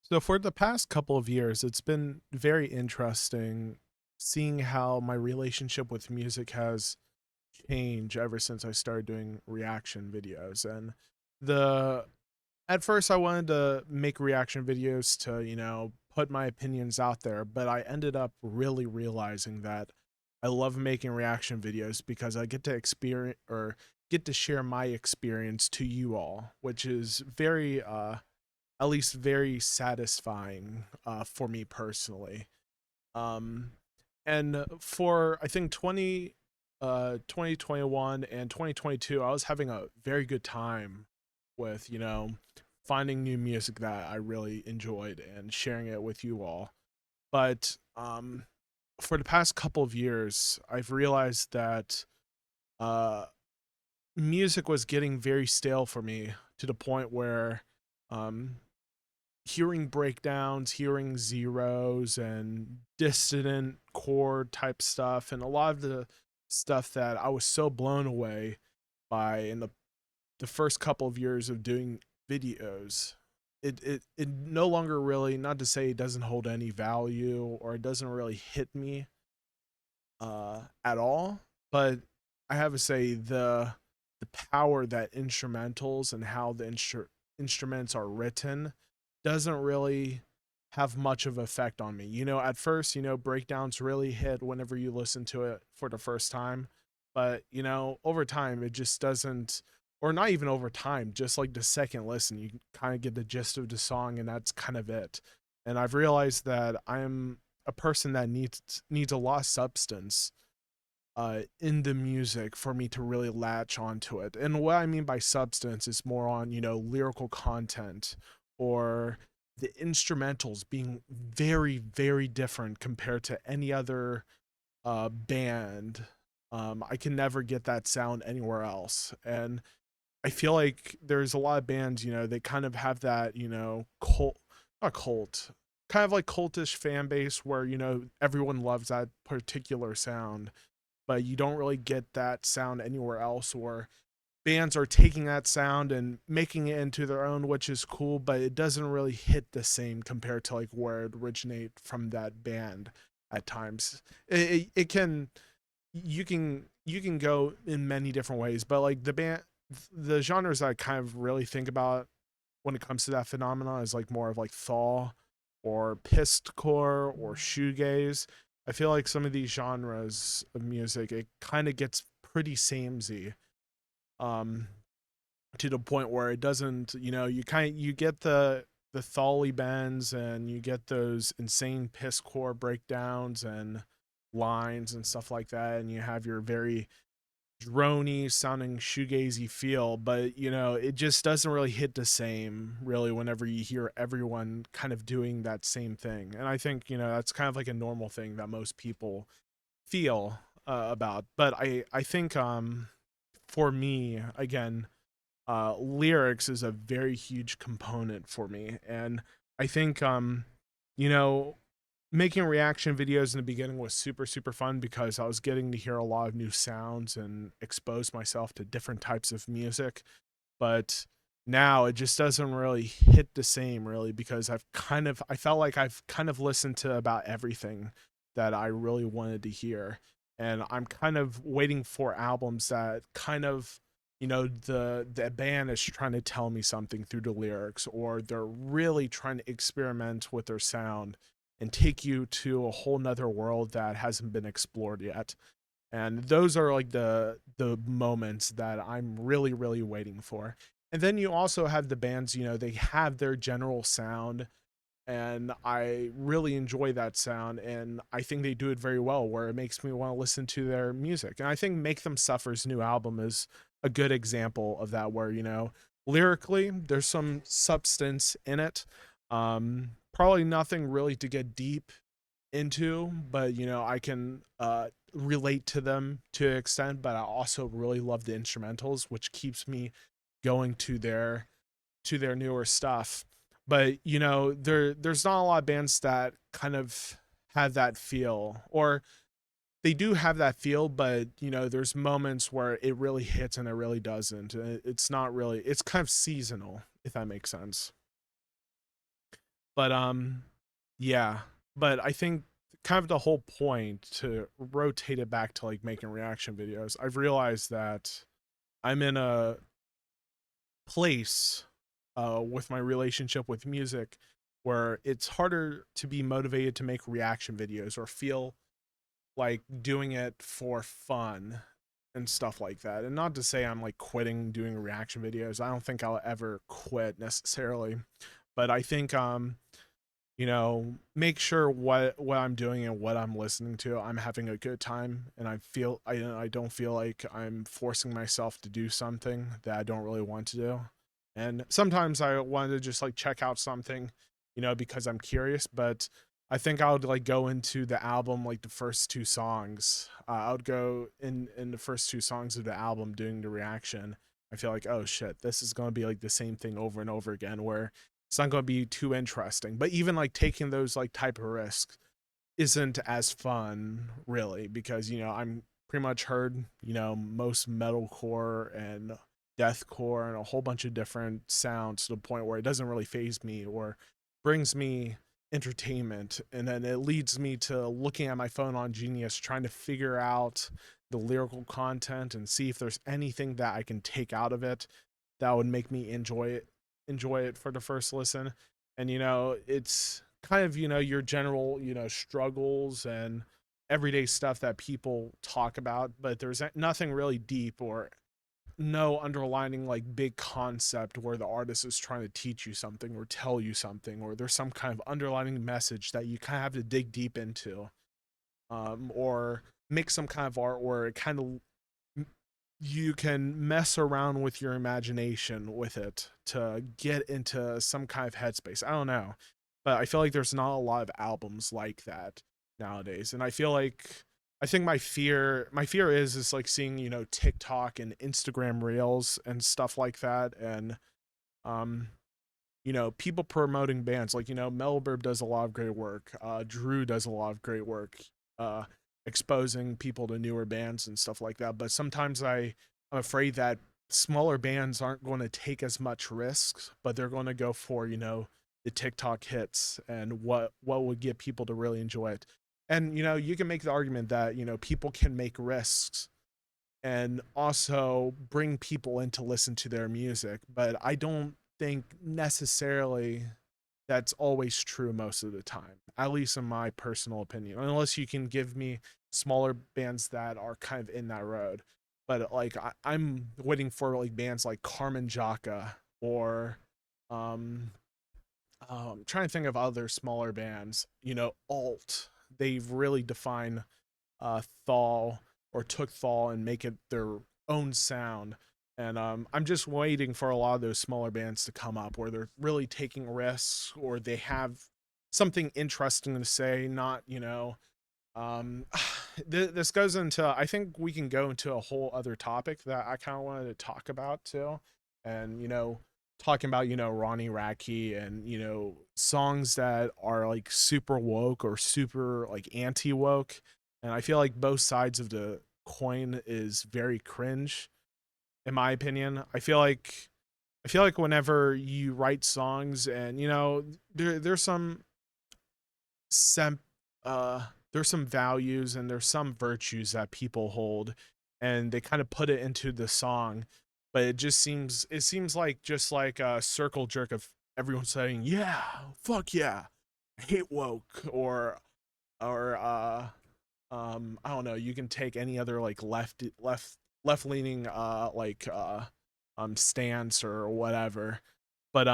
So for the past couple of years, it's been very interesting seeing how my relationship with music has changed ever since I started doing reaction videos. And the at first I wanted to make reaction videos to, put my opinions out there, but I ended up really realizing that I love making reaction videos because I get to experience or get to share my experience to you all, which is very at least very satisfying for me personally. Um, and for I think 2021 and 2022, I was having a very good time with finding new music that I really enjoyed and sharing it with you all. But for the past couple of years, I've realized that uh, music was getting very stale for me to the point where um, hearing breakdowns, hearing zeros and dissonant chord type stuff, and a lot of the stuff that I was so blown away by in the first couple of years of doing videos. It no longer really, not to say it doesn't hold any value or it doesn't really hit me at all, but I have to say the power that instrumentals and how the instruments are written doesn't really have much of effect on me. At first, breakdowns really hit whenever you listen to it for the first time, but over time it just doesn't, or not even over time, just like the second listen, you kind of get the gist of the song and that's kind of it. And I've realized that I'm a person that needs a lot of substance in the music for me to really latch onto it. And what I mean by substance is more on, lyrical content or the instrumentals being very, very different compared to any other band. I can never get that sound anywhere else. And I feel like there's a lot of bands, they kind of have that, cult, not cult, kind of like cultish fan base where, everyone loves that particular sound, but you don't really get that sound anywhere else, or bands are taking that sound and making it into their own, which is cool, but it doesn't really hit the same compared to like where it originate from that band at times. It can, you can go in many different ways, but like the genres I kind of really think about when it comes to that phenomenon is like more of like thaw or pistcore or shoegaze. I feel like some of these genres of music, it kind of gets pretty samey, um, to the point where it doesn't, you get the thally bends and you get those insane pisscore breakdowns and lines and stuff like that, and you have your very drony sounding shoegazy feel, but it just doesn't really hit the same really whenever you hear everyone kind of doing that same thing. And I think, that's kind of like a normal thing that most people feel about. But I think for me, again, lyrics is a very huge component for me. And I think you know, making reaction videos in the beginning was super super fun because I was getting to hear a lot of new sounds and expose myself to different types of music. But now it just doesn't really hit the same really because I felt like I've kind of listened to about everything that I really wanted to hear, and I'm kind of waiting for albums that kind of, the band is trying to tell me something through the lyrics, or they're really trying to experiment with their sound and take you to a whole nother world that hasn't been explored yet. And those are like the moments that I'm really really waiting for. And then you also have the bands, they have their general sound, and I really enjoy that sound, and I think they do it very well where it makes me want to listen to their music. And I think Make Them Suffer's new album is a good example of that, where lyrically there's some substance in it. Probably nothing really to get deep into, but I can relate to them to an extent. But I also really love the instrumentals, which keeps me going to their newer stuff. But there's not a lot of bands that kind of have that feel, or they do have that feel, but there's moments where it really hits and it really doesn't. It's not really, it's kind of seasonal, if that makes sense. But yeah, but I think kind of the whole point to rotate it back to like making reaction videos, I've realized that I'm in a place with my relationship with music where it's harder to be motivated to make reaction videos or feel like doing it for fun and stuff like that. And not to say I'm like quitting doing reaction videos. I don't think I'll ever quit necessarily. But I think make sure what I'm doing and what I'm listening to, I'm having a good time, and I don't feel like I'm forcing myself to do something that I don't really want to do. And sometimes I want to just like check out something, because I'm curious, but I think I would like go into the album like the first two songs. I would go in the first two songs of the album doing the reaction. I feel like, oh shit, this is going to be like the same thing over and over again, where it's not going to be too interesting. But even like taking those like type of risks isn't as fun really, because I'm pretty much heard most metalcore and deathcore and a whole bunch of different sounds to the point where it doesn't really phase me or brings me entertainment, and then it leads me to looking at my phone on Genius trying to figure out the lyrical content and see if there's anything that I can take out of it that would make me enjoy it for the first listen. And it's kind of your general struggles and everyday stuff that people talk about, but there's nothing really deep or no underlining like big concept where the artist is trying to teach you something or tell you something, or there's some kind of underlining message that you kind of have to dig deep into, or make some kind of art where it kind of you can mess around with your imagination with it to get into some kind of headspace. I don't know, but I feel like there's not a lot of albums like that nowadays, and I think my fear is like seeing TikTok and Instagram Reels and stuff like that, and um people promoting bands like Melburb does a lot of great work. Drew does a lot of great work, uh, exposing people to newer bands and stuff like that. But sometimes I'm afraid that smaller bands aren't going to take as much risks, but they're going to go for the TikTok hits and what would get people to really enjoy it. And you can make the argument that people can make risks and also bring people in to listen to their music. But I don't think necessarily that's always true most of the time, at least in my personal opinion, unless you can give me smaller bands that are kind of in that road. But like I'm waiting for like bands like Carmen Jaka or um I'm trying to think of other smaller bands, alt. They've really defined Thal or took Thal and make it their own sound. And I'm just waiting for a lot of those smaller bands to come up where they're really taking risks or they have something interesting to say. Not um, this goes into, I think we can go into a whole other topic that I kind of wanted to talk about too, and talking about Ronnie Radke and songs that are like super woke or super like anti woke, and I feel like both sides of the coin is very cringe in my opinion. I feel like whenever you write songs and there's some sem there's some values and there's some virtues that people hold, and they kind of put it into the song, but it seems like just like a circle jerk of everyone saying yeah, fuck yeah, I hate woke, or I don't know, you can take any other like left leaning stance or whatever. But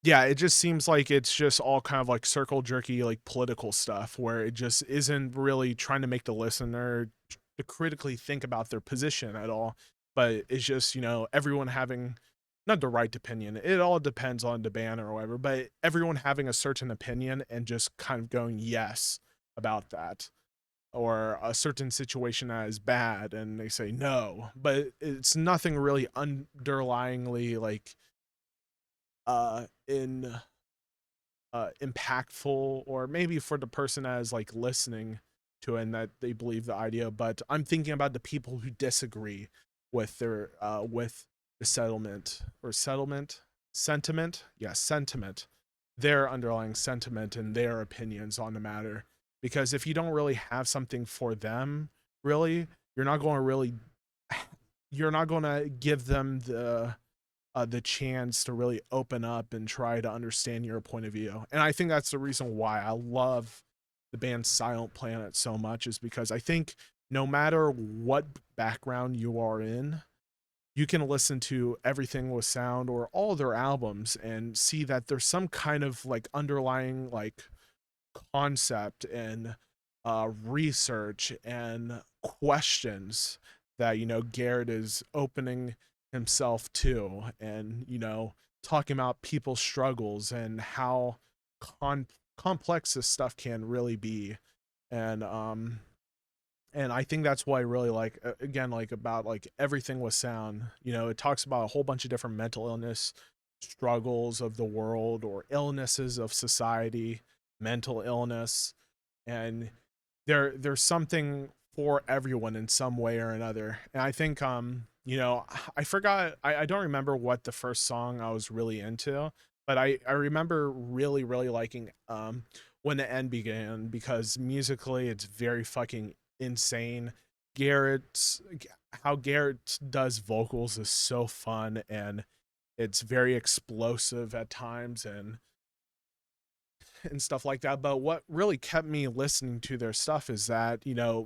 yeah, it just seems like it's just all kind of like circle jerky like political stuff where it just isn't really trying to make the listener to critically think about their position at all, but it's just everyone having not the right opinion. It all depends on the band or whatever, but everyone having a certain opinion and just kind of going yes about that, or a certain situation that is bad and they say no, but it's nothing really underlyingly like in impactful, or maybe for the person that is like listening to it and that they believe the idea. But I'm thinking about the people who disagree with the settlement or settlement sentiment, yeah, sentiment their underlying sentiment and their opinions on the matter. Because if you don't really have something for them, really, you're not going to really, you're not going to give them the chance to really open up and try to understand your point of view. And I think that's the reason why I love the band Silent Planet so much, is because I think no matter what background you are in, you can listen to Everything with Sound or all their albums and see that there's some kind of like underlying like concept and research and questions that Garrett is opening himself to, and talking about people's struggles and how con- complex this stuff can really be. And I think that's why I really like, again, like about like Everything with Sound. It talks about a whole bunch of different mental illness struggles of the world or illnesses of society, mental illness, and there's something for everyone in some way or another. And I think I forgot, I don't remember what the first song I was really into, but I remember really really liking When the End Began, because musically it's very fucking insane. Garrett's how Garrett does vocals is so fun, and it's very explosive at times and stuff like that. But what really kept me listening to their stuff is that,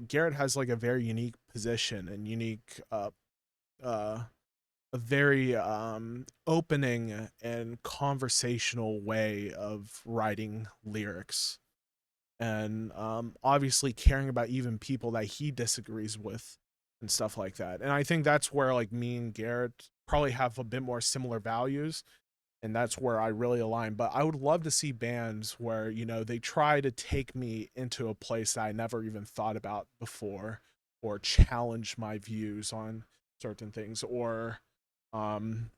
Garrett has like a very unique position and unique uh a very opening and conversational way of writing lyrics, and obviously caring about even people that he disagrees with and stuff like that. And I think that's where like me and Garrett probably have a bit more similar values, and that's where I really align. But I would love to see bands where, they try to take me into a place that I never even thought about before, or challenge my views on certain things, or um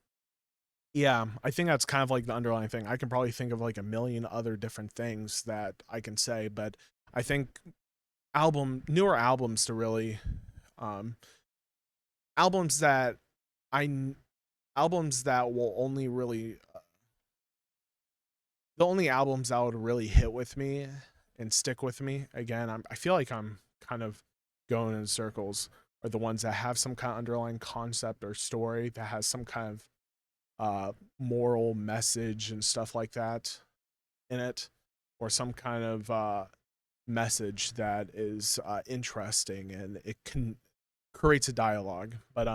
yeah, I think that's kind of like the underlying thing. I can probably think of like a million other different things that I can say, but I think newer albums to really um albums that I albums that will only really the only albums that would really hit with me and stick with me, again, I feel like I'm kind of going in circles, are the ones that have some kind of underlying concept or story that has some kind of moral message and stuff like that in it, or some kind of message that is interesting and it can creates a dialogue. But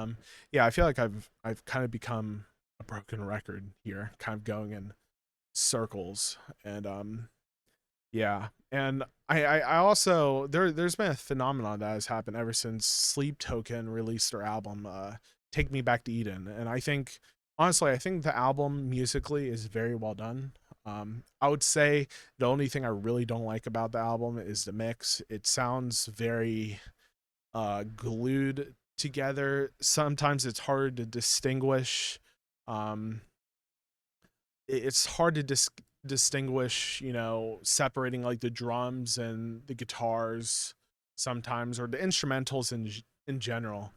yeah, I feel like I've kind of become a broken record here, kind of going in circles. And yeah, and I also there's been a phenomenon that has happened ever since Sleep Token released their album Take Me Back to Eden. And I think, honestly, I think the album musically is very well done. I would say the only thing I really don't like about the album is the mix. It sounds very glued together. Sometimes it's hard to distinguish. Um, it's hard to distinguish, separating like the drums and the guitars sometimes, or the instrumentals in general.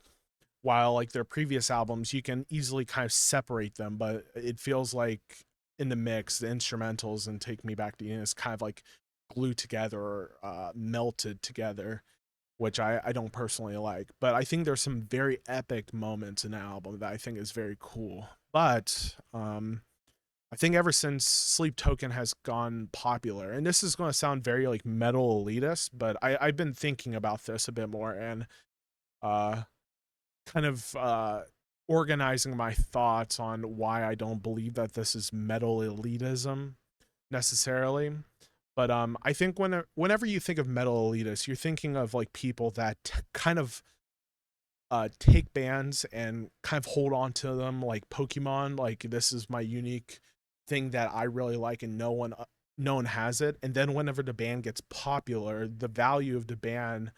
While like their previous albums, you can easily kind of separate them, but it feels like in the mix, the instrumentals and Take Me Back to Eden is kind of like glued together or melted together, which I don't personally like. But I think there's some very epic moments in the album that I think is very cool. But I think ever since Sleep Token has gone popular, and this is going to sound very like metal elitist, but I've been thinking about this a bit more, and uh, kind of organizing my thoughts on why I don't believe that this is metal elitism necessarily. But I think whenever you think of metal elitists, you're thinking of like people that kind of take bands and kind of hold on to them like Pokemon. Like, this is my unique thing that I really like, and no one has it. And then whenever the band gets popular, the value of the band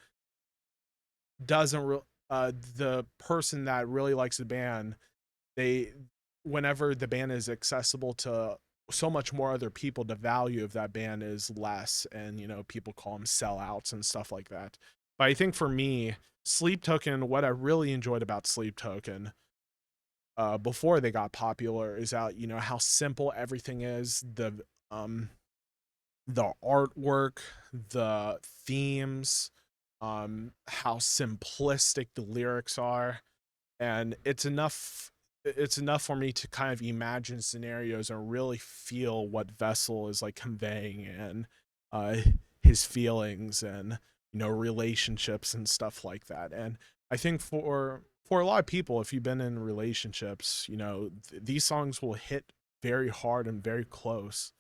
doesn't. The person that really likes the band, they whenever the band is accessible to so much more other people, the value of that band is less, and people call them sellouts and stuff like that. But I think for me, Sleep Token, what I really enjoyed about Sleep Token before they got popular is how how simple everything is. The um the artwork, the themes, how simplistic the lyrics are, and it's enough for me to kind of imagine scenarios and really feel what Vessel is like conveying, and uh his feelings, and relationships and stuff like that. And I think for a lot of people, if you've been in relationships, these songs will hit very hard and very close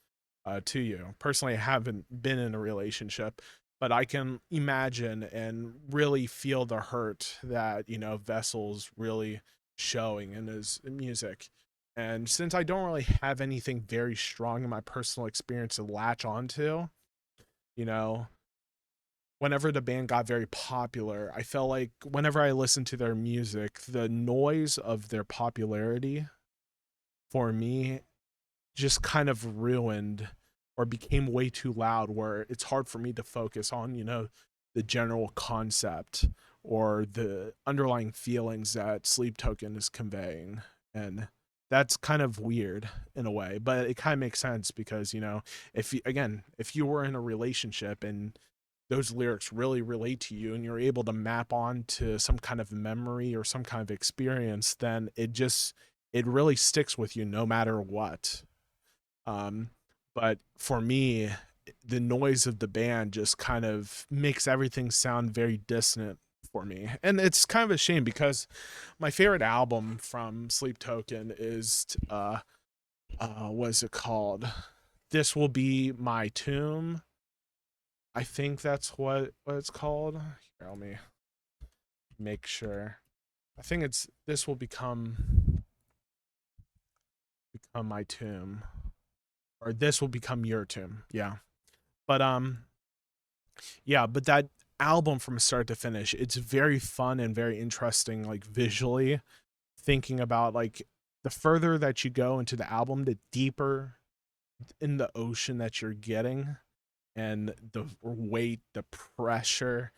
to you. Personally, I haven't been in a relationship, but I can imagine and really feel the hurt that, Vessel's really showing in his music. And since I don't really have anything very strong in my personal experience to latch onto, you know, whenever the band got very popular, I felt like whenever I listened to their music, the noise of their popularity for me just kind of ruined or became way too loud, where it's hard for me to focus on, the general concept or the underlying feelings that Sleep Token is conveying. And that's kind of weird in a way, but it kind of makes sense because, if you were in a relationship and those lyrics really relate to you and you're able to map on to some kind of memory or some kind of experience, then it really sticks with you no matter what. um, but for me, the noise of the band just kind of makes everything sound very dissonant for me. And it's kind of a shame because my favorite album from Sleep Token is what is it called? This Will Be My Tomb. I think that's what it's called. Here, let me make sure. I think it's This Will Become My Tomb, or This Will Become Your Tomb. Yeah. But yeah, but that album from start to finish, it's very fun and very interesting, like visually, thinking about like the further that you go into the album, the deeper in the ocean that you're getting, and the weight, the pressure,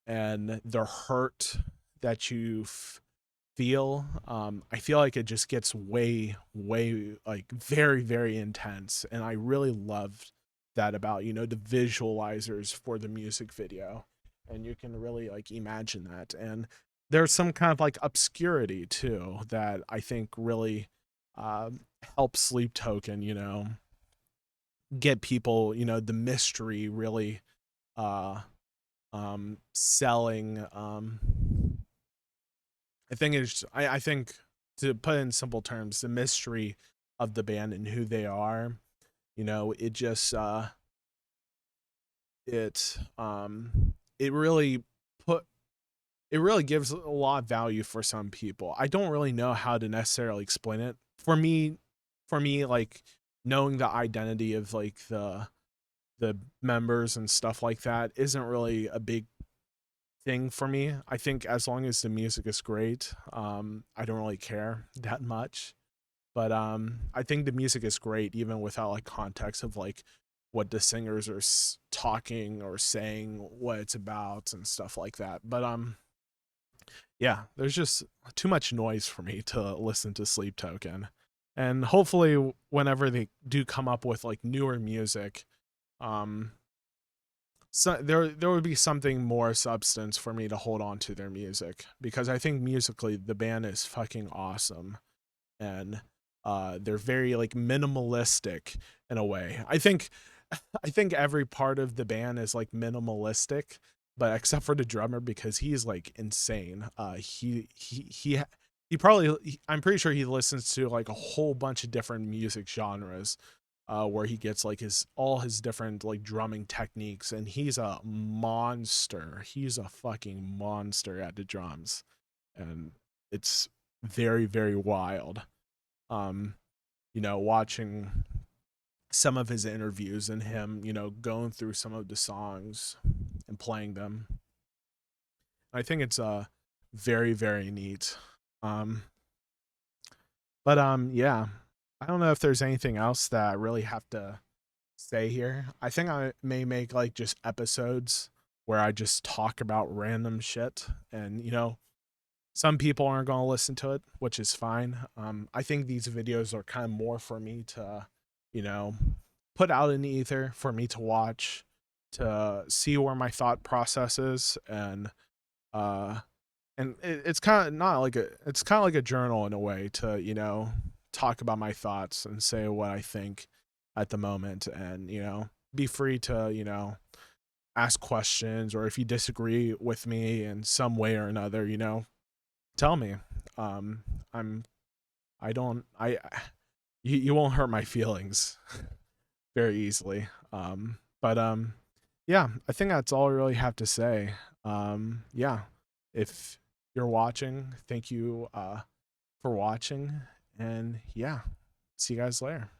and the hurt that you feel. I feel like it just gets way, way, like very, very intense. And I really loved that about, the visualizers for the music video. And you can really like imagine that. And there's some kind of like obscurity too that I think really helps Sleep Token, get people, the mystery really uh selling. I think, to put it in simple terms, the mystery of the band and who they are, it just it it really put it really gives a lot of value for some people. I don't really know how to necessarily explain it. For me, like knowing the identity of like the members and stuff like that isn't really a big thing for me. I think as long as the music is great, I don't really care that much. But I think the music is great even without like context of like what the singers are talking or saying, what it's about and stuff like that. But yeah, there's just too much noise for me to listen to Sleep Token. And hopefully whenever they do come up with like newer music, um so there would be something more substance for me to hold on to their music, because I think musically the band is fucking awesome. And they're very like minimalistic in a way. I think every part of the band is like minimalistic, but except for the drummer, because he's like insane. He probably, I'm pretty sure he listens to like a whole bunch of different music genres, where he gets like his all his different like drumming techniques, and he's a monster. He's a fucking monster at the drums, and it's very, very wild. Um, watching some of his interviews and him, going through some of the songs and playing them. I think it's very, very neat. Um, but yeah. I don't know if there's anything else that I really have to say here. I think I may make like just episodes where I just talk about random shit, and some people aren't going to listen to it, which is fine. I think these videos are kind of more for me to, you know, put out in the ether for me to watch, to see where my thought process is. Uh and it's kind of not like a it's kind of like a journal in a way, to talk about my thoughts and say what I think at the moment, and be free to ask questions, or if you disagree with me in some way or another, tell me. um I'm I don't I you won't hurt my feelings very easily. But yeah, I think that's all I really have to say. Yeah, if you're watching, thank you for watching, and yeah, see you guys later.